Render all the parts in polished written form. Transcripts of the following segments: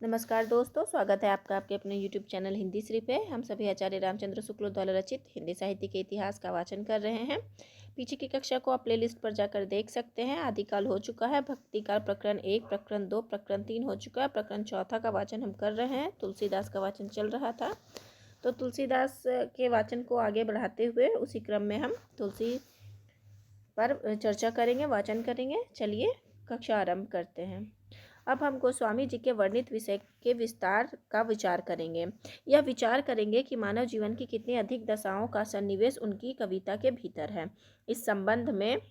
नमस्कार दोस्तों, स्वागत है आपका आपके अपने YouTube चैनल हिंदी श्री पे। हम सभी आचार्य रामचंद्र शुक्ल द्वारा रचित हिंदी साहित्य के इतिहास का वाचन कर रहे हैं। पीछे की कक्षा को आप प्लेलिस्ट पर जाकर देख सकते हैं। आदिकाल हो चुका है, भक्तिकाल प्रकरण 1, प्रकरण 2, प्रकरण 3 हो चुका है। प्रकरण चौथा का वाचन हम कर रहे हैं। तुलसीदास का वाचन चल रहा था, तो तुलसीदास के वाचन को आगे बढ़ाते हुए उसी क्रम में हम तुलसी पर चर्चा करेंगे, वाचन करेंगे। चलिए कक्षा आरंभ करते हैं। अब हम गोस्वामी जी के वर्णित विषय के विस्तार का विचार करेंगे। यह विचार करेंगे कि मानव जीवन की कितनी अधिक दशाओं का सन्निवेश उनकी कविता के भीतर है। इस संबंध में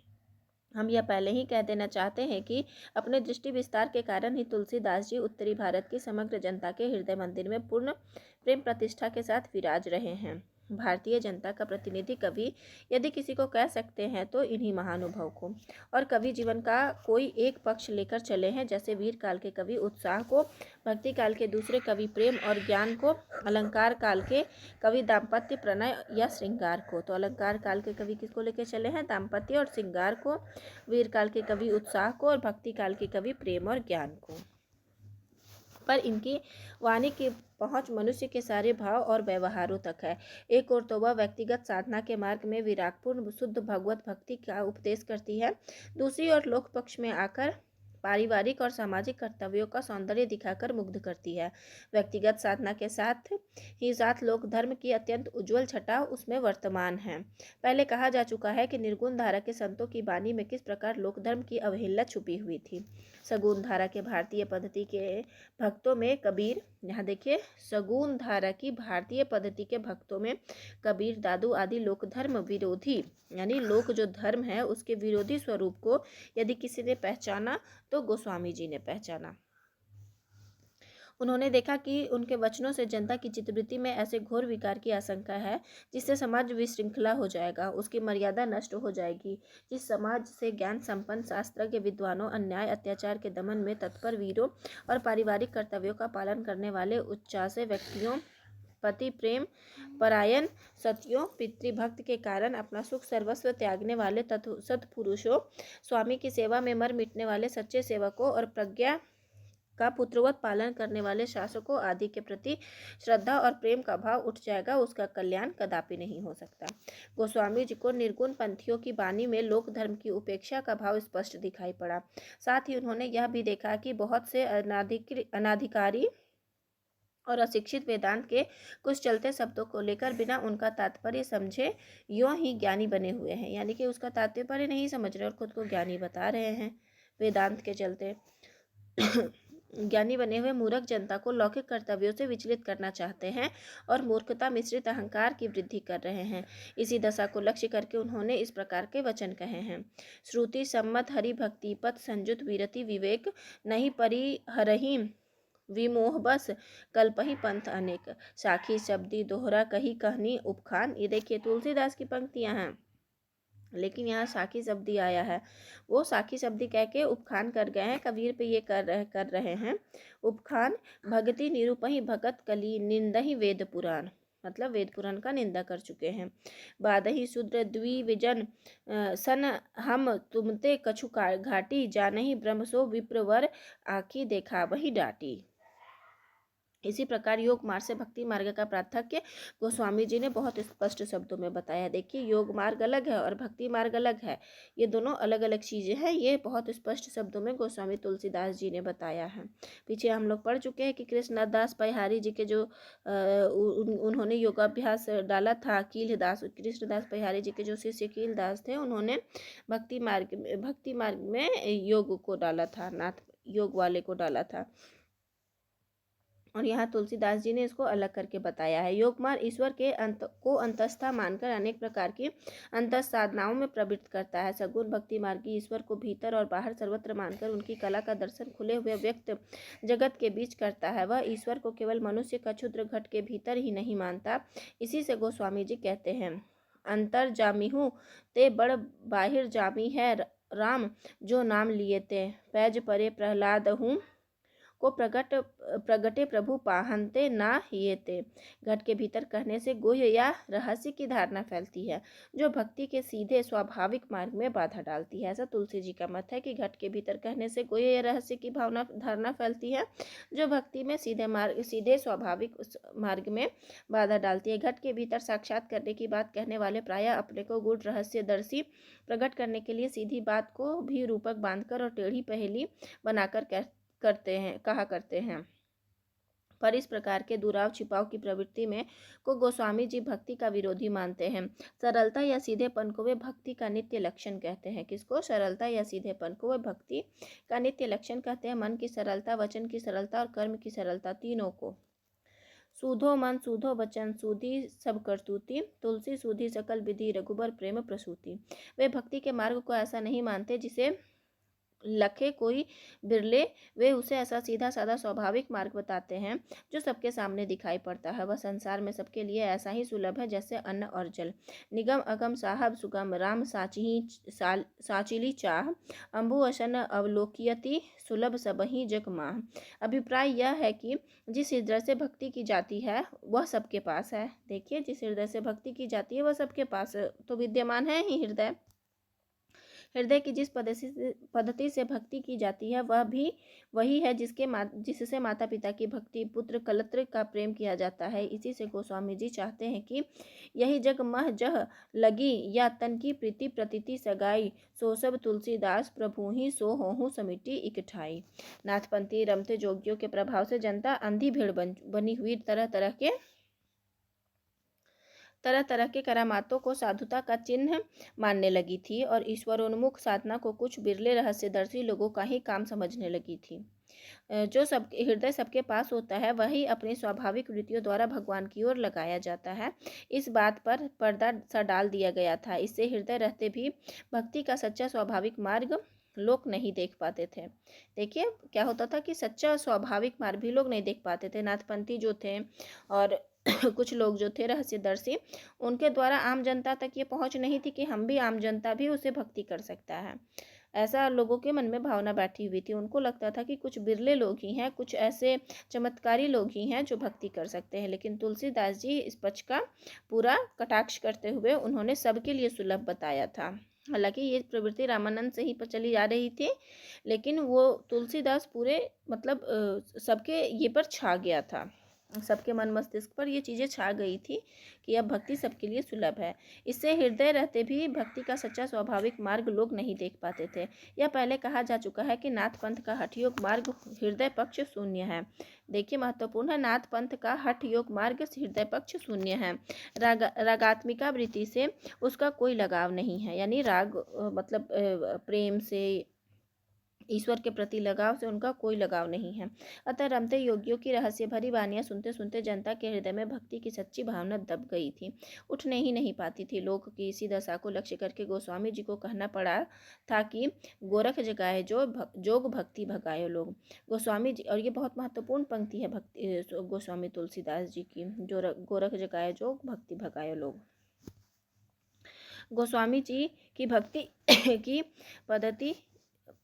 हम यह पहले ही कह देना चाहते हैं कि अपने दृष्टि विस्तार के कारण ही तुलसीदास जी उत्तरी भारत की समग्र जनता के हृदय मंदिर में पूर्ण प्रेम प्रतिष्ठा के साथ विराज रहे हैं। भारतीय जनता का प्रतिनिधि कवि यदि किसी को कह सकते हैं तो इन्हीं महानुभव को। और कवि जीवन का कोई एक पक्ष लेकर चले हैं, जैसे वीर काल के कवि उत्साह को, भक्ति काल के दूसरे कवि प्रेम और ज्ञान को, अलंकार काल के कवि दाम्पत्य, प्रणय या श्रृंगार को। तो अलंकार काल के कवि किसको लेकर चले हैं? दाम्पत्य और श्रृंगार को। वीर काल के कवि उत्साह को और भक्ति काल के कवि प्रेम और ज्ञान को। पर इनकी वाणी की पहुंच मनुष्य के सारे भाव और व्यवहारों तक है। एक ओर तो वह व्यक्तिगत साधना के मार्ग में विरागपूर्ण शुद्ध भगवत भक्ति का उपदेश करती है, दूसरी ओर लोक पक्ष में आकर पारिवारिक और सामाजिक कर्तव्यों का सौंदर्य दिखाकर मुग्ध करती है। व्यक्तिगत साधना के साथ ही साथ लोक धर्म की अत्यंत उज्जवल छटा उसमें वर्तमान है। पहले कहा जा चुका है कि निर्गुण धारा के संतों की वाणी में किस प्रकार लोक धर्म की अवहेलना छुपी हुई थी। सगुण धारा के भारतीय पद्धति के भक्तों में कबीर, यहाँ देखिए, सगुण धारा की भारतीय पद्धति के भक्तों में कबीर, दादू आदि लोक धर्म विरोधी, यानी लोक जो धर्म है उसके विरोधी स्वरूप को यदि किसी ने पहचाना तो गोस्वामी जी ने पहचाना। उन्होंने देखा कि उनके वचनों से जनता की चित्तवृत्ति में ऐसे घोर विकार की आशंका है जिससे समाज विशृंखला हो जाएगा, उसकी मर्यादा नष्ट हो जाएगी। जिस समाज से ज्ञान संपन्न शास्त्र के विद्वानों, अन्याय अत्याचार के दमन में तत्पर वीरों और पारिवारिक कर्तव्यों का पालन करने वाले उच्चासे व्यक्तियों, पति प्रेम परायण सतियों, पितृभक्त के कारण अपना सुख सर्वस्व त्यागने वाले सत्पुरुषों, स्वामी की सेवा में मर मिटने वाले सच्चे सेवकों और प्रज्ञा का पुत्रवत पालन करने वाले शासकों आदि के प्रति श्रद्धा और प्रेम का भाव उठ जाएगा, उसका कल्याण कदापि नहीं हो सकता। गोस्वामी जी को निर्गुण पंथियों की वाणी में लोक धर्म की उपेक्षा का भाव स्पष्ट दिखाई पड़ा। साथ ही उन्होंने यह भी देखा कि बहुत से अनाधिकारी और अशिक्षित वेदांत के कुछ चलते शब्दों को लेकर बिना उनका तात्पर्य समझे यों ही ज्ञानी बने हुए हैं, यानी कि उसका तात्पर्य नहीं समझ रहे और खुद को ज्ञानी बता रहे हैं। वेदांत के चलते ज्ञानी बने हुए मूर्ख जनता को लौकिक कर्तव्यों से विचलित करना चाहते हैं और मूर्खता मिश्रित अहंकार की वृद्धि कर रहे हैं। इसी दशा को लक्ष्य करके उन्होंने इस प्रकार के वचन कहे हैं। श्रुति सम्मत हरि भक्ति पथ संजुत विरति विवेक नहीं परिहरहि विमोह बस कल्पहि पंथ अनेक साखी शब्दी दोहरा कही कहनी उपखान। ये देखिए तुलसीदास की पंक्तियां हैं, लेकिन यहाँ साखी शब्दी आया है। वो साखी शब्दी कह के उपखान कर गए हैं, कबीर पे ये कर रहे हैं उपखान। भगति निरूपहि भगत कली निंदहि वेद पुराण, मतलब वेद पुराण का निंदा कर चुके हैं। बादही शूद्र द्विविजन सन हम तुमते कछु घाटी जानहि ब्रह्म सो विप्रवर आखी देखा वही डाटी। इसी प्रकार योग मार्ग से भक्ति मार्ग का पार्थक्य गोस्वामी जी ने बहुत स्पष्ट शब्दों में बताया। देखिए, योग मार्ग अलग है और भक्ति मार्ग अलग है, ये दोनों अलग अलग चीज़ें हैं। ये बहुत स्पष्ट शब्दों में गोस्वामी तुलसीदास जी ने बताया है। पीछे हम लोग पढ़ चुके हैं कि कृष्णदास परिहारी जी के जो उन्होंने योगाभ्यास डाला था, कीलदास कृष्णदास परिहारी जी के जो शिष्य कीलदास थे, उन्होंने भक्ति मार्ग में योग को डाला था, नाथ योग वाले को डाला था। और यहाँ तुलसीदास जी ने इसको अलग करके बताया है। योग मार्ग ईश्वर के अंतस्था मानकर अनेक प्रकार की अंतः साधनाओं में प्रवृत्त करता है। सगुण भक्ति मार्गी ईश्वर को भीतर और बाहर सर्वत्र मानकर उनकी कला का दर्शन खुले हुए व्यक्त जगत के बीच करता है। वह ईश्वर को केवल मनुष्य का क्षुद्र घट के भीतर ही नहीं मानता। इसी से गोस्वामी जी कहते हैं, अंतर जामी हूँ ते बड़ बाहिर जामी है राम जो नाम लिए ते, पैज परे प्रहलाद हूँ को प्रगटे प्रभु पाहन्ते ना हियते। घट के भीतर कहने से गुह्य या रहस्य की धारणा फैलती है, जो भक्ति के सीधे स्वाभाविक मार्ग में बाधा डालती है। ऐसा तुलसी जी का मत है कि घट के भीतर कहने से गुह्य या रहस्य की धारणा फैलती है, जो भक्ति में सीधे स्वाभाविक मार्ग में बाधा डालती है। घट के भीतर साक्षात करने की बात कहने वाले प्रायः अपने को गूढ़ रहस्यदर्शी प्रकट करने के लिए सीधी बात को भी रूपक बांधकर और टेढ़ी पहेली बनाकर कहा करते हैं। पर इस प्रकार के दुराव छिपाव की प्रवृत्ति में को गोस्वामी जी भक्ति का विरोधी मानते हैं। सरलता या सीधेपन को वे भक्ति का नित्य लक्षण कहते हैं। किसको? सरलता या सीधेपन को वे भक्ति का नित्य लक्षण कहते हैं। मन की सरलता, वचन की सरलता और कर्म की सरलता, तीनों को। सूधो मन सूधो वचन सूधी सब करतूती, तुलसी सूधी सकल विधि रघुबर प्रेम प्रसूति। वे भक्ति के मार्ग को ऐसा नहीं मानते जिसे लखे कोई बिरले, वे उसे ऐसा सीधा साधा स्वाभाविक मार्ग बताते हैं जो सबके सामने दिखाई पड़ता है। वह संसार में सबके लिए ऐसा ही सुलभ है जैसे अन्न और जल। निगम अगम साहब सुगम राम साचिली चाह, अम्बु अशन अवलोकियति सुलभ सबही जग माह। अभिप्राय यह है कि जिस हृदय से भक्ति की जाती है वह सबके पास है। देखिए, जिस हृदय से भक्ति की जाती है वह सबके पास तो विद्यमान है ही। हृदय की जिस पद्धति से भक्ति की जाती है वह भी वही है जिससे माता पिता की भक्ति, पुत्र कलत्र का प्रेम किया जाता है। इसी से गोस्वामी जी चाहते हैं कि यही जग मह जह लगी, या तन की प्रीति प्रतीति सगाई, सो सब तुलसीदास प्रभु ही सो होहु समिति इकठाई। नाथपंथी रमते जोगियों के प्रभाव से जनता अंधी भीड़ बनी हुई तरह तरह के करामातों को साधुता का चिन्ह मानने लगी थी और ईश्वरोन्मुख साधना को कुछ बिरले रहस्यदर्शी लोगों का ही काम समझने लगी थी। जो सब हृदय सबके पास होता है वही अपनी स्वाभाविक वृत्तियों द्वारा भगवान की ओर लगाया जाता है। इस बात पर पर्दा सा डाल दिया गया था। इससे हृदय रहते भी भक्ति का सच्चा स्वाभाविक मार्ग लोग नहीं देख पाते थे। देखिए, क्या होता था कि सच्चा स्वाभाविक मार्ग भी लोग नहीं देख पाते थे। नाथपंथी जो थे और कुछ लोग जो थे रहस्यदर्शी, उनके द्वारा आम जनता तक ये पहुंच नहीं थी कि हम भी, आम जनता भी उसे भक्ति कर सकता है। ऐसा लोगों के मन में भावना बैठी हुई थी। उनको लगता था कि कुछ बिरले लोग ही हैं, कुछ ऐसे चमत्कारी लोग ही हैं जो भक्ति कर सकते हैं। लेकिन तुलसीदास जी इस पक्ष का पूरा कटाक्ष करते हुए उन्होंने सबके लिए सुलभ बताया था। हालांकि ये प्रवृत्ति रामानंद से ही चली जा रही थी, लेकिन वो तुलसीदास पूरे सबके ये पर छा गया था। सबके मन मस्तिष्क पर ये चीज़ें छा गई थी कि अब भक्ति सबके लिए सुलभ है। इससे हृदय रहते भी भक्ति का सच्चा स्वाभाविक मार्ग लोग नहीं देख पाते थे। यह पहले कहा जा चुका है कि नाथ पंथ का हठ योग मार्ग हृदय पक्ष शून्य है। देखिए, महत्वपूर्ण है, नाथ पंथ का हठ योग मार्ग हृदय पक्ष शून्य है। रागात्मिका वृत्ति से उसका कोई लगाव नहीं है, यानी राग प्रेम से, ईश्वर के प्रति लगाव से उनका कोई लगाव नहीं है। अतः रमते योगियों की रहस्य भरी वानियाँ सुनते सुनते जनता के हृदय में भक्ति की सच्ची भावना दब गई थी, उठने ही नहीं पाती थी। लोक की इसी दशा को लक्ष्य करके गोस्वामी जी को कहना पड़ा था कि गोरख जगाए जोग भक्ति भगाए लोग। गोस्वामी जी, और ये बहुत महत्वपूर्ण पंक्ति है गोस्वामी तुलसीदास जी की, जो गोरख जगाए जोग भक्ति भगाए लोग। गोस्वामी जी की भक्ति की पद्धति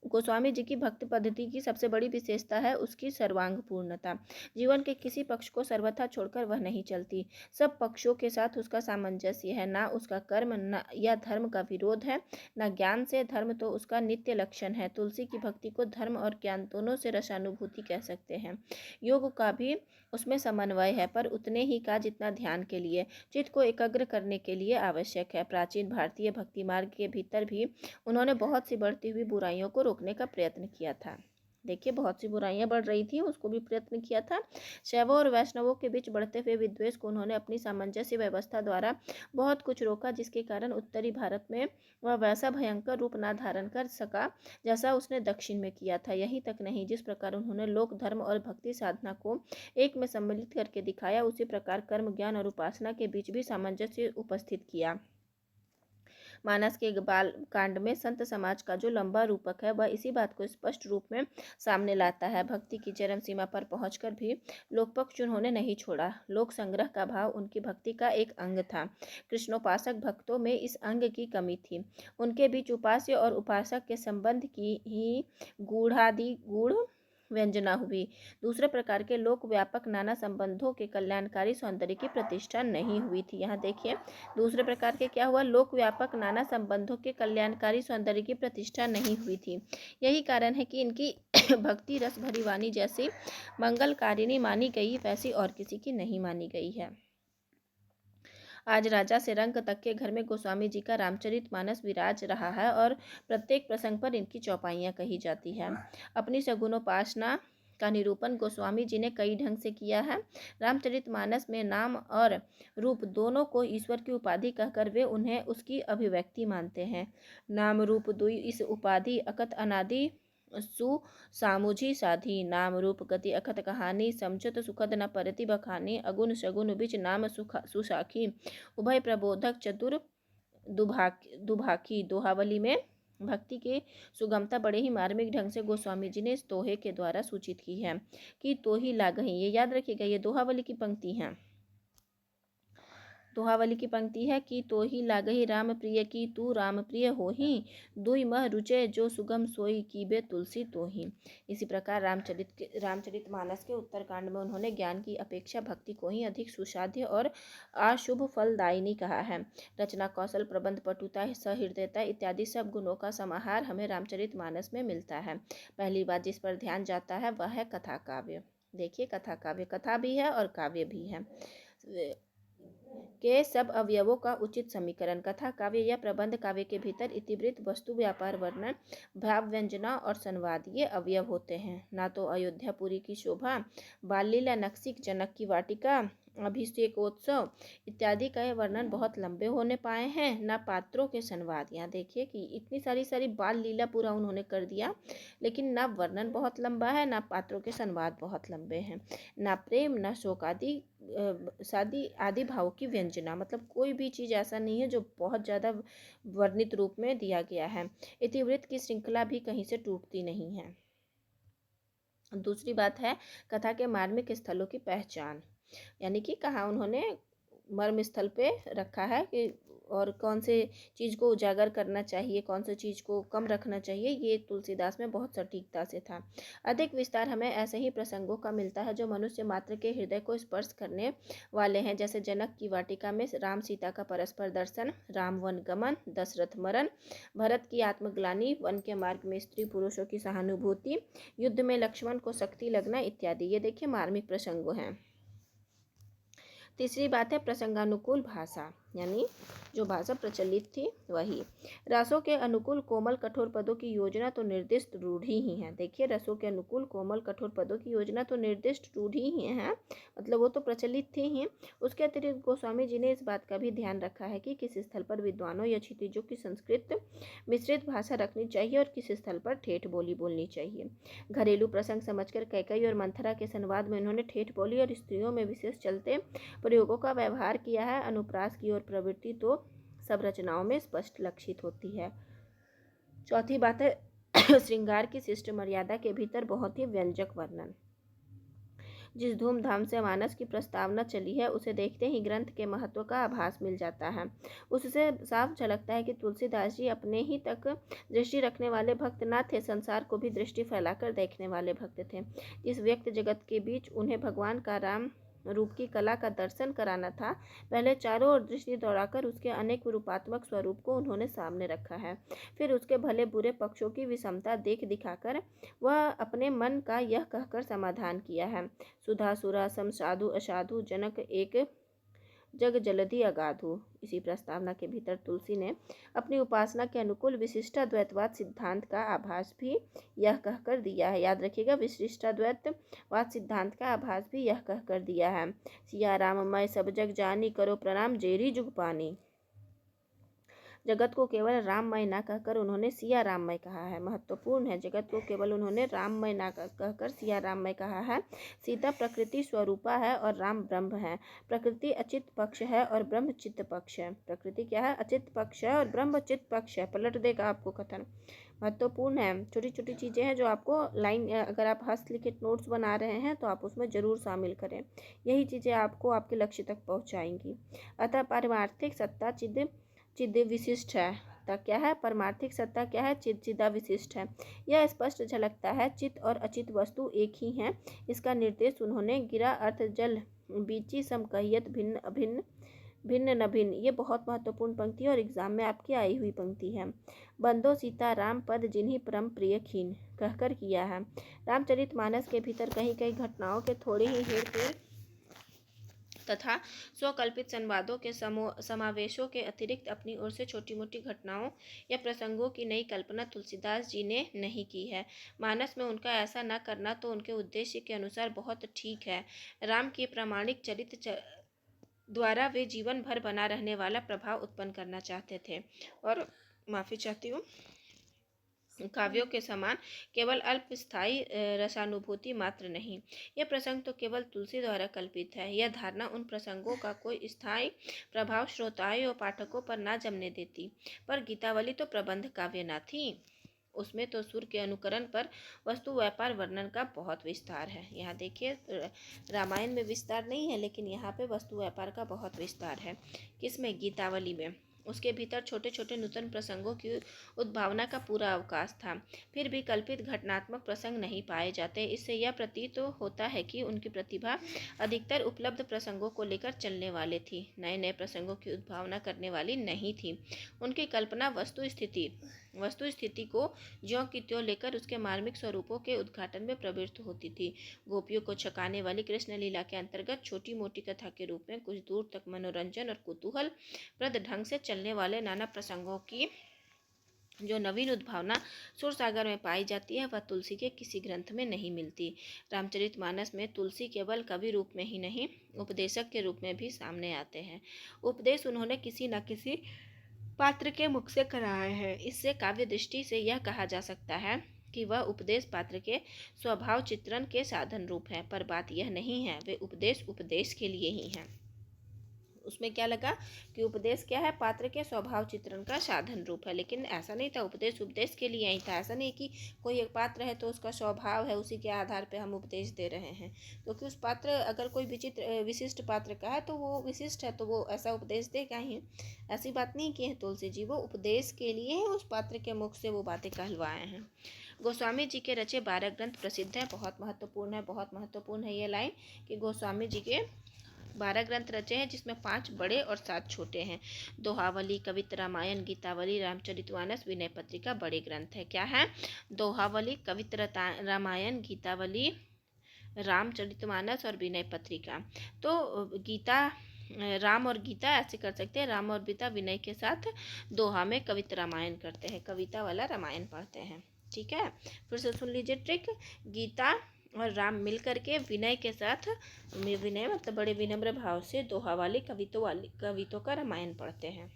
गोस्वामी जी की भक्ति पद्धति की सबसे बड़ी विशेषता है उसकी सर्वांग पूर्णता। जीवन के किसी पक्ष को सर्वथा छोड़कर वह नहीं चलती। सब पक्षों के साथ उसका सामंजस्य है। ना उसका कर्म न या धर्म का विरोध है, न ज्ञान से धर्म तो उसका नित्य लक्षण है। तुलसी की भक्ति को धर्म और ज्ञान दोनों से रसानुभूति कह सकते हैं। योग का भी उसमें समन्वय है, पर उतने ही का जितना ध्यान के लिए, चित्त को एकाग्र करने के लिए आवश्यक है। प्राचीन भारतीय भक्ति मार्ग के भीतर भी उन्होंने बहुत सी बढ़ती हुई बुराइयों को रोकने का प्रयत्न किया था। देखिए, बहुत सी बुराइयां बढ़ रही थी, उसको भी प्रयत्न किया था। शैवों और वैष्णवों के बीच बढ़ते हुए विद्वेष को उन्होंने अपनी सामंजस्य व्यवस्था द्वारा बहुत कुछ रोका, जिसके कारण उत्तरी भारत में वह वैसा भयंकर रूप ना धारण कर सका जैसा उसने दक्षिण में किया था। यही तक नहीं, जिस प्रकार उन्होंने लोक धर्म और भक्ति साधना को एक में सम्मिलित करके दिखाया, उसी प्रकार कर्म, ज्ञान और उपासना के बीच भी सामंजस्य उपस्थित किया। मानस के बाल कांड में संत समाज का जो लंबा रूपक है वह इसी बात को स्पष्ट रूप में सामने लाता है। भक्ति की चरम सीमा पर पहुंचकर भी लोकपक्ष उन्होंने नहीं छोड़ा। लोक संग्रह का भाव उनकी भक्ति का एक अंग था। कृष्णोपासक भक्तों में इस अंग की कमी थी। उनके बीच उपास्य और उपासक के संबंध की ही गूढ़ व्यंजना हुई। दूसरे प्रकार के लोक व्यापक नाना संबंधों के कल्याणकारी सौंदर्य की प्रतिष्ठा नहीं हुई थी। यहाँ देखिए दूसरे प्रकार के क्या हुआ, लोक व्यापक नाना संबंधों के कल्याणकारी सौंदर्य की प्रतिष्ठा नहीं हुई थी। यही कारण है कि इनकी भक्ति रस भरी वाणी जैसी मंगलकारिणी मानी गई, वैसी और किसी की नहीं मानी गई है। आज राजा से रंक तक के घर में गोस्वामी जी का रामचरितमानस विराज रहा है और प्रत्येक प्रसंग पर इनकी चौपाइयाँ कही जाती है। अपनी सगुणोपासना का निरूपण गोस्वामी जी ने कई ढंग से किया है। रामचरितमानस में नाम और रूप दोनों को ईश्वर की उपाधि कहकर वे उन्हें उसकी अभिव्यक्ति मानते हैं। नाम रूप दुई इस उपाधि अकत अनादि सु सामुझी साधी, नाम रूप गति अखत कहानी, समझत सुखद न परति बखानी, अगुण सगुण बिच नाम सुसाखी, उभय प्रबोधक चतुर दुभाखी। दोहावली में भक्ति के सुगमता बड़े ही मार्मिक ढंग से गोस्वामी जी ने इस दोहे के द्वारा सूचित की है कि तो ही लागही। ये याद रखिएगा, ये दोहावली की पंक्ति है। दोहावली की पंक्ति है कि तो ही लागही राम प्रिय की तू राम प्रिय होही, दुई मह रुचे जो सुगम सोई कीबे तुलसी तोही। इसी प्रकार रामचरितमानस के उत्तरकांड में उन्होंने ज्ञान की अपेक्षा भक्ति को ही अधिक सुसाध्य और अशुभ फलदायिनी कहा है। रचना कौशल, प्रबंध पटुता, सहृदयता इत्यादि सब गुणों का समाहार हमें रामचरितमानस में मिलता है। पहली बात जिस पर ध्यान जाता है वह है कथा काव्य। देखिए कथा काव्य, कथा भी है और काव्य भी है के सब अवयवों का उचित समीकरण। कथा काव्य या प्रबंध काव्य के भीतर इतिवृत्त, वस्तु व्यापार वर्णन, भाव व्यंजना और संवाद ये अवयव होते हैं। ना तो अयोध्यापुरी की शोभा, बाल लीला, नक्सिक, जनक की वाटिका, अभिषेकोत्सव इत्यादि का वर्णन बहुत लंबे होने पाए हैं, ना पात्रों के संवाद। यहाँ देखिए कि इतनी सारी बाल लीला पूरा उन्होंने कर दिया, लेकिन ना वर्णन बहुत लंबा है, ना पात्रों के संवाद बहुत लंबे हैं, ना प्रेम, ना शोक आदि शादी आदि भाव की व्यंजना। मतलब कोई भी चीज़ ऐसा नहीं है जो बहुत ज़्यादा वर्णित रूप में दिया गया है। इतिवृत्त की श्रृंखला भी कहीं से टूटती नहीं है। दूसरी बात है कथा के मार्मिक स्थलों की पहचान, यानी कि कहाँ उन्होंने मर्म स्थल पे रखा है कि और कौन से चीज़ को उजागर करना चाहिए, कौन सी चीज़ को कम रखना चाहिए, ये तुलसीदास में बहुत सटीकता से था। अधिक विस्तार हमें ऐसे ही प्रसंगों का मिलता है जो मनुष्य मात्र के हृदय को स्पर्श करने वाले हैं, जैसे जनक की वाटिका में राम सीता का परस्पर दर्शन, राम वन गमन, दशरथ मरण, भरत की आत्मग्लानि, वन के मार्ग में स्त्री पुरुषों की सहानुभूति, युद्ध में लक्ष्मण को शक्ति लगना इत्यादि। ये देखिए मार्मिक प्रसंग हैं। तीसरी बात है प्रसंगानुकूल भाषा, यानी जो भाषा प्रचलित थी वही। रसों के अनुकूल कोमल कठोर पदों की योजना तो निर्दिष्ट रूढ़ी ही है। देखिए रसों के अनुकूल कोमल कठोर पदों की योजना तो निर्दिष्ट रूढ़ी ही है, मतलब वो तो प्रचलित थी ही। उसके अतिरिक्त गोस्वामी जी ने इस बात का भी ध्यान रखा है कि किस स्थल पर विद्वानों या क्षितिजों की संस्कृत मिश्रित भाषा रखनी चाहिए और किस स्थल पर ठेठ बोली बोलनी चाहिए। घरेलू प्रसंग समझकर कैकेयी और मंथरा के संवाद में उन्होंने ठेठ बोली और स्त्रियों में विशेष चलते प्रयोगों का व्यवहार किया है। अनुप्रास की ओर प्रवृत्ति तो सब रचनाओं में स्पष्ट लक्षित होती है। चौथी बात है श्रृंगार की शिष्ट मर्यादा के भीतर बहुत ही व्यंजक वर्णन। जिस धूमधाम से मानस की प्रस्तावना चली है उसे देखते ही ग्रंथ के महत्व का आभास मिल जाता है। उससे साफ झलकता है कि तुलसीदास जी अपने ही तक दृष्टि रखने वाले भक्त न थे, संसार को भी दृष्टि फैलाकर देखने वाले भक्त थे। इस व्यक्त जगत के बीच उन्हें भगवान का राम रूप की कला का दर्शन कराना था। पहले चारों ओर दृष्टि दौड़ाकर उसके अनेक रूपात्मक स्वरूप को उन्होंने सामने रखा है, फिर उसके भले बुरे पक्षों की विषमता देख दिखाकर वह अपने मन का यह कहकर समाधान किया है, सुधा सुरा सम साधु असाधु जनक एक जग जलधि अगाधु। इसी प्रस्तावना के भीतर तुलसी ने अपनी उपासना के अनुकूल विशिष्टाद्वैतवाद सिद्धांत का आभास भी यह कहकर दिया है। याद रखिएगा विशिष्टाद्वैतवाद सिद्धांत का आभास भी यह कहकर दिया है, सिया राम मैं सब जग जानी करो प्रणाम जेरी जुग पानी। जगत को केवल राममय ना कहकर उन्होंने सिया राममय कहा है। महत्वपूर्ण है, जगत को केवल उन्होंने राममय ना कहकर सिया राममय कहा है। सीता प्रकृति स्वरूपा है और राम ब्रह्म है। प्रकृति अचित पक्ष है और ब्रह्म चित्त पक्ष है। प्रकृति क्या है? अचित पक्ष है और ब्रह्म चित्त पक्ष है। पलट देगा आपको कथन, महत्वपूर्ण है। छोटी छोटी चीज़ें हैं जो आपको लाइन, अगर आप हस्तलिखित नोट्स बना रहे हैं तो आप उसमें ज़रूर शामिल करें। यही चीज़ें आपको आपके लक्ष्य तक पहुँचाएंगी। अतः पारमार्थिक सत्ता चिद चिद विशिष्ट है। क्या है? परमार्थिक सत्ता क्या है? चिदा विशिष्ट है। यह स्पष्ट झलकता है चित और अचित वस्तु एक ही हैं। इसका निर्देश उन्होंने गिरा अर्थ जल बीची समकहियत भिन्न अभिन्न भिन्न न भिन्न। ये बहुत महत्वपूर्ण पंक्ति और एग्जाम में आपकी आई हुई पंक्ति है। बंदो सीता राम पद जिन्हीं परम प्रिय खीन कहकर किया है। रामचरितमानस के भीतर कहीं कहीं घटनाओं के थोड़े ही हेर फेर तथा स्वकल्पित संवादों के समावेशों के अतिरिक्त अपनी ओर से छोटी मोटी घटनाओं या प्रसंगों की नई कल्पना तुलसीदास जी ने नहीं की है। मानस में उनका ऐसा न करना तो उनके उद्देश्य के अनुसार बहुत ठीक है। राम के प्रामाणिक चरित्र द्वारा वे जीवन भर बना रहने वाला प्रभाव उत्पन्न करना चाहते थे और माफ़ी चाहती हूँ, काव्यों के समान केवल अल्पस्थायी रसानुभूति मात्र नहीं। यह प्रसंग तो केवल तुलसी द्वारा कल्पित है। यह धारणा उन प्रसंगों का कोई स्थायी प्रभाव श्रोताओं और पाठकों पर ना जमने देती। पर गीतावली तो प्रबंध काव्य न थी। उसमें तो सुर के अनुकरण पर वस्तु व्यापार वर्णन का बहुत विस्तार है। यहाँ देखिए, रामायण में विस्तार नहीं है, लेकिन यहाँ पे वस्तु व्यापार का बहुत विस्तार है। किसमें? गीतावली में। उसके भीतर छोटे छोटे नूतन प्रसंगों की उद्भावना का पूरा अवकाश था। फिर भी कल्पित घटनात्मक प्रसंग नहीं पाए जाते। इससे यह प्रतीत तो होता है कि उनकी प्रतिभा अधिकतर उपलब्ध प्रसंगों को लेकर चलने वाली थी, नए नए प्रसंगों की उद्भावना करने वाली नहीं थी। उनकी कल्पना वस्तु स्थिति को ज्यों की त्यों लेकर उसके मार्मिक स्वरूपों के उद्घाटन में प्रवृत्त होती थी। गोपियों को छकाने वाली कृष्ण लीला के अंतर्गत छोटी मोटी कथा के रूप में कुछ दूर तक मनोरंजन और कुतूहल प्रद ढंग से चलने वाले नाना प्रसंगों की जो नवीन उद्भावना सुरसागर में पाई जाती है, वह तुलसी के किसी ग्रंथ में नहीं मिलती। रामचरितमानस में तुलसी केवल कवि रूप में ही नहीं, उपदेशक के रूप में भी सामने आते हैं। उपदेश उन्होंने किसी न किसी पात्र के मुख से कराया है। इससे काव्य दृष्टि से यह कहा जा सकता है कि वह उपदेश पात्र के स्वभाव चित्रण के साधन रूप है। पर बात यह नहीं है, वे उपदेश के लिए ही हैं। उसमें क्या लगा कि उपदेश क्या है? पात्र के स्वभाव चित्रण का साधन रूप है। लेकिन ऐसा नहीं था, उपदेश के लिए ही था। ऐसा नहीं कि कोई एक पात्र है तो उसका स्वभाव है, उसी के आधार पे हम उपदेश दे रहे हैं। क्योंकि उस पात्र अगर कोई विशिष्ट पात्र का है तो वो विशिष्ट है, तो वो ऐसा उपदेश देगा ही। ऐसी बात नहीं की है तुलसी जी, वो उपदेश के लिए है, उस पात्र के मुख से वो बातें कहलवाए हैं। गोस्वामी जी के रचे 12 ग्रंथ प्रसिद्ध है। बहुत महत्वपूर्ण है ये लाइन कि गोस्वामी जी के 12 ग्रंथ रचे हैं, जिसमें 5 बड़े और 7 छोटे हैं। दोहावली, कवित रामायण, गीतावली, रामचरितमानस, विनय पत्रिका बड़े ग्रंथ है। क्या है? दोहावली, कवित रामायण, गीतावली, रामचरितमानस और विनय पत्रिका। तो गीता, राम और गीता ऐसे कर सकते हैं। राम और गीता विनय के साथ दोहा में कवित रामायण करते हैं, कविता वाला रामायण पढ़ते हैं। ठीक है, फिर से सुन लीजिए ट्रिक। गीता और राम मिल करके विनय के साथ, विनय मतलब बड़े विनम्र भाव से दोहा वाली कवितों का रामायण पढ़ते हैं।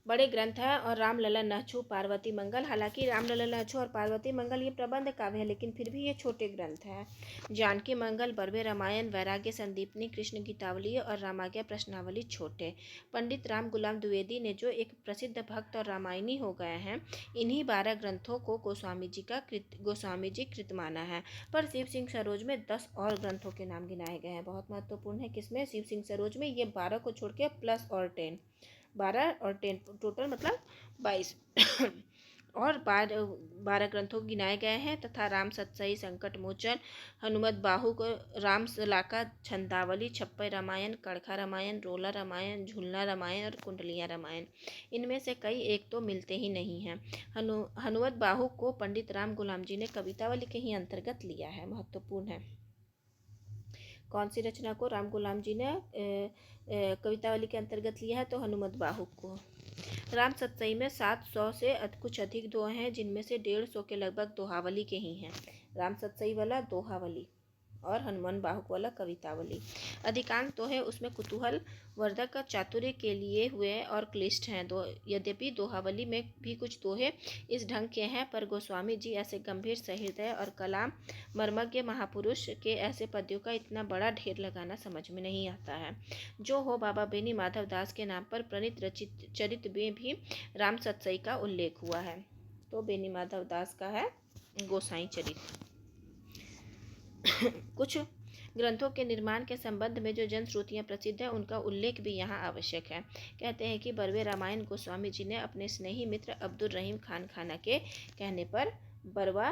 बड़े ग्रंथ है। और राम ललन नहछु, पार्वती मंगल, हालांकि राम ललन नहछु और पार्वती मंगल ये प्रबंध काव्य है, लेकिन फिर भी ये छोटे ग्रंथ हैं। जानकी मंगल, बरवे रामायण, वैराग्य संदीपनी, कृष्ण गीतावली और रामाज्ञा प्रश्नावली छोटे। पंडित राम गुलाम द्विवेदी ने जो एक प्रसिद्ध भक्त और रामायणी हो गए हैं, इन्हीं 12 ग्रंथों को गोस्वामी जी कृत माना है। पर शिव सिंह सरोज में 10 और ग्रंथों के नाम गिनाए गए हैं। बहुत महत्वपूर्ण है। किसमें? शिव सिंह सरोज में। ये 12 को छोड़ के प्लस और 10, 12 और 10 टोटल मतलब 22 और 12 ग्रंथों गिनाए गए हैं। तथा राम सतसई, संकट मोचन, हनुमत बाहु को, राम सलाका, छंदावली, छप्पई रामायण, कड़खा रामायण, रोला रामायण, झूलना रामायण और कुंडलिया रामायण। इनमें से कई एक तो मिलते ही नहीं हैं। हनुमत बाहु को पंडित राम गुलाम जी ने कवितावली के ही अंतर्गत लिया है। महत्वपूर्ण है। कौन सी रचना को राम गुलाम जी ने कवितावली के अंतर्गत लिया है? तो हनुमत बाहु को। राम सतसई में 700 से कुछ अधिक दोहे हैं, जिनमें से 150 के लगभग दोहावली के ही हैं। राम सतसई वाला दोहावली और हनुमान बाहुक वाला कवितावली। अधिकांश दोहे उसमें कुतूहल वर्धक चातुर्य के लिए हुए और क्लिष्ट हैं। यद्यपि दोहावली में भी कुछ दोहे इस ढंग के हैं, पर गोस्वामी जी ऐसे गंभीर सहृदय और कलाम मर्मज्ञ महापुरुष के ऐसे पद्यों का इतना बड़ा ढेर लगाना समझ में नहीं आता है। जो हो, बाबा बेनी माधव दास के नाम पर प्रणीत रचित चरित में भी राम सतसई का उल्लेख हुआ है। तो बेनी माधव दास का है गोसाई चरित। कुछ ग्रंथों के निर्माण के संबंध में जो जनश्रुतियाँ प्रसिद्ध हैं उनका उल्लेख भी यहाँ आवश्यक है। कहते हैं कि बरवे रामायण गोस्वामी जी ने अपने स्नेही मित्र अब्दुल रहीम खान खाना के कहने पर बरवा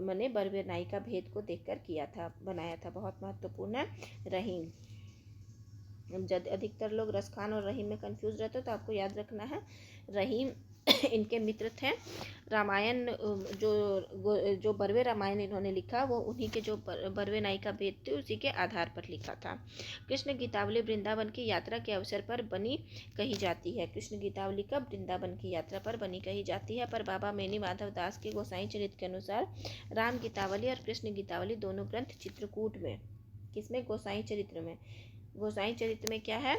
मने बरवे नाई का भेद को देखकर किया था, बनाया था। बहुत महत्वपूर्ण है रहीम। जब अधिकतर लोग रसखान और रहीम में कंफ्यूज रहते हो तो आपको याद रखना है रहीम इनके मित्र थे। रामायण जो बरवे रामायण इन्होंने लिखा वो उन्हीं के जो बरवे नाई का भेद थे उसी के आधार पर लिखा था। कृष्ण गीतावली वृंदावन की यात्रा के अवसर पर बनी कही जाती है। कृष्ण गीतावली कब वृंदावन की यात्रा पर बनी कही जाती है? पर बाबा मेनी माधव दास के गोसाई चरित के अनुसार राम गीतावली और कृष्ण गीतावली दोनों ग्रंथ चित्रकूट में, किसमें? गोसाई चरित्र में। गोसाई चरित्र में क्या है?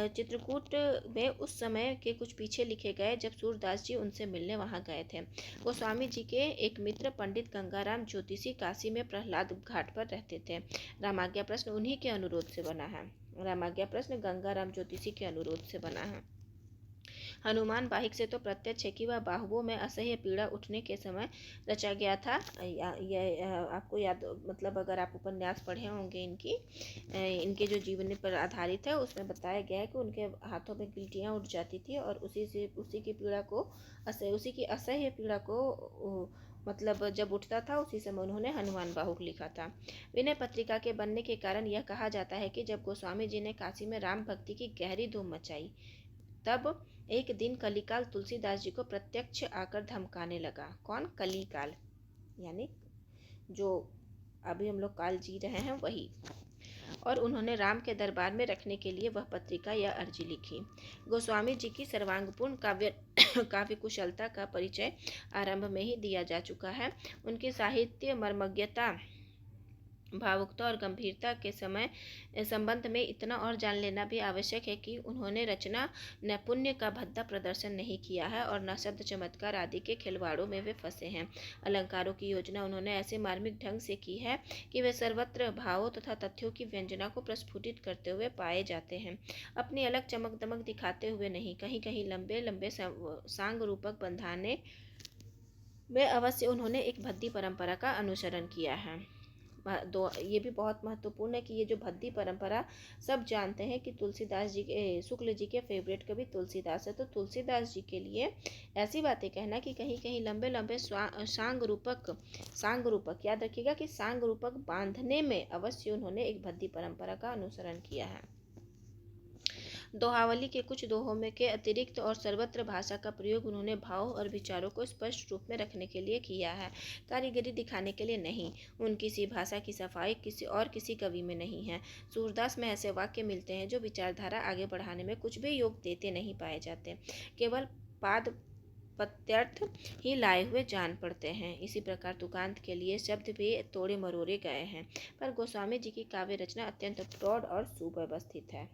चित्रकूट में उस समय के कुछ पीछे लिखे गए जब सूरदास जी उनसे मिलने वहां गए थे। गोस्वामी जी के एक मित्र पंडित गंगाराम ज्योतिषी काशी में प्रहलाद घाट पर रहते थे। रामाज्ञा प्रश्न उन्हीं के अनुरोध से बना है। रामाज्ञा प्रश्न गंगाराम ज्योतिषी के अनुरोध से बना है। हनुमान वाहिक से तो प्रत्यक्ष है कि वह बाहुओं में असह्य पीड़ा उठने के समय रचा गया था। आपको याद, मतलब अगर आप उपन्यास पढ़े होंगे इनके जो जीवनी पर आधारित है उसमें बताया गया है कि उनके हाथों में गिल्टियाँ उठ जाती थी और उसी की असह्य पीड़ा को मतलब जब उठता था उसी समय उन्होंने हनुमान बाहुक लिखा था। विनय पत्रिका के बनने के कारण यह कहा जाता है कि जब गोस्वामी जी ने काशी में राम भक्ति की गहरी धूम मचाई तब एक दिन कलिकाल तुलसीदास जी को प्रत्यक्ष आकर धमकाने लगा। कौन? कलिकाल, यानी जो अभी हम लोग काल जी रहे हैं वही। और उन्होंने राम के दरबार में रखने के लिए वह पत्रिका या अर्जी लिखी। गोस्वामी जी की सर्वांगपूर्ण काव्य कुशलता का परिचय आरंभ में ही दिया जा चुका है। उनकी साहित्य मर्मज्ञता, भावुकता और गंभीरता के संबंध में इतना और जान लेना भी आवश्यक है कि उन्होंने रचना नैपुण्य का भद्दा प्रदर्शन नहीं किया है और न शब्द चमत्कार आदि के खिलवाड़ों में वे फंसे हैं। अलंकारों की योजना उन्होंने ऐसे मार्मिक ढंग से की है कि वे सर्वत्र भावों तथा तथ्यों की व्यंजना को प्रस्फुटित करते हुए पाए जाते हैं। अपनी अलग चमक दमक दिखाते हुए नहीं, कहीं कहीं लंबे लंबे सांग रूपक बंधाने में अवश्य उन्होंने एक भद्दी परंपरा का अनुसरण किया है। ये भी बहुत महत्वपूर्ण है कि ये जो भद्दी परंपरा, सब जानते हैं कि तुलसीदास जी के, शुक्ल जी के फेवरेट कवि तुलसीदास है, तो तुलसीदास जी के लिए ऐसी बातें कहना कि कहीं कहीं लंबे लंबे सांग रूपक याद रखिएगा कि सांग रूपक बांधने में अवश्य उन्होंने एक भद्दी परंपरा का अनुसरण किया है। दोहावली के कुछ दोहों में के अतिरिक्त और सर्वत्र भाषा का प्रयोग उन्होंने भाव और विचारों को स्पष्ट रूप में रखने के लिए किया है, कारीगरी दिखाने के लिए नहीं। उनकी सी भाषा की सफाई किसी कवि में नहीं है। सूरदास में ऐसे वाक्य मिलते हैं जो विचारधारा आगे बढ़ाने में कुछ भी योग देते नहीं पाए जाते, केवल पाद प्रत्यर्थ ही लाए हुए जान पड़ते हैं। इसी प्रकार तुकांत के लिए शब्द भी तोड़े मरोड़े गए हैं, पर गोस्वामी जी की काव्य रचना अत्यंत प्रौढ़ और सुव्यवस्थित है।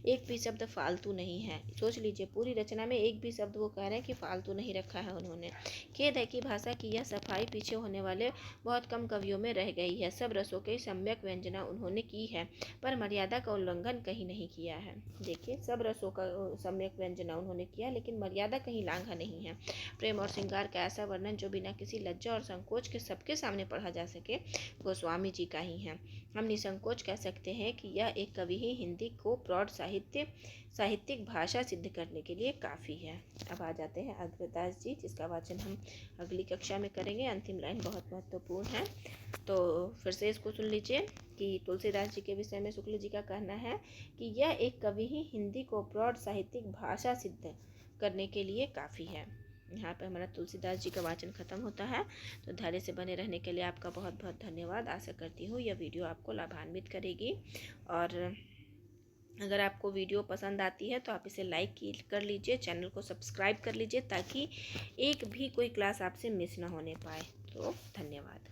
एक भी शब्द फालतू नहीं है। सोच लीजिए, पूरी रचना में एक भी शब्द वो कह रहे हैं कि फालतू नहीं रखा है उन्होंने। खेद है कि भाषा की यह सफाई पीछे होने वाले बहुत कम कवियों में रह गई है। सब रसों की सम्यक व्यंजना उन्होंने की है, पर मर्यादा का उल्लंघन कहीं नहीं किया है। देखिए, सब रसों का सम्यक व्यंजना उन्होंने किया, लेकिन मर्यादा कहीं लांघा नहीं है। प्रेम और श्रृंगार का ऐसा वर्णन जो बिना किसी लज्जा और संकोच के सबके सामने पढ़ा जा सके, गोस्वामी जी का ही है। हम निसंकोच कह सकते हैं कि यह एक कवि ही हिंदी को प्रौढ़ साहित्यिक भाषा सिद्ध करने के लिए काफ़ी है। अब आ जाते हैं अग्रदास जी, जिसका वाचन हम अगली कक्षा में करेंगे। अंतिम लाइन बहुत महत्वपूर्ण है, तो फिर से इसको सुन लीजिए कि तुलसीदास जी के विषय में शुक्ल जी का कहना है कि यह एक कवि ही हिंदी को प्रौढ़ साहित्यिक भाषा सिद्ध करने के लिए काफ़ी है। यहाँ पर हमारा तुलसीदास जी का वाचन खत्म होता है। तो धैर्य से बने रहने के लिए आपका बहुत बहुत धन्यवाद। आशा करती हूँ यह वीडियो आपको लाभान्वित करेगी, और अगर आपको वीडियो पसंद आती है तो आप इसे लाइक कर लीजिए, चैनल को सब्सक्राइब कर लीजिए, ताकि एक भी कोई क्लास आपसे मिस ना होने पाए। तो धन्यवाद।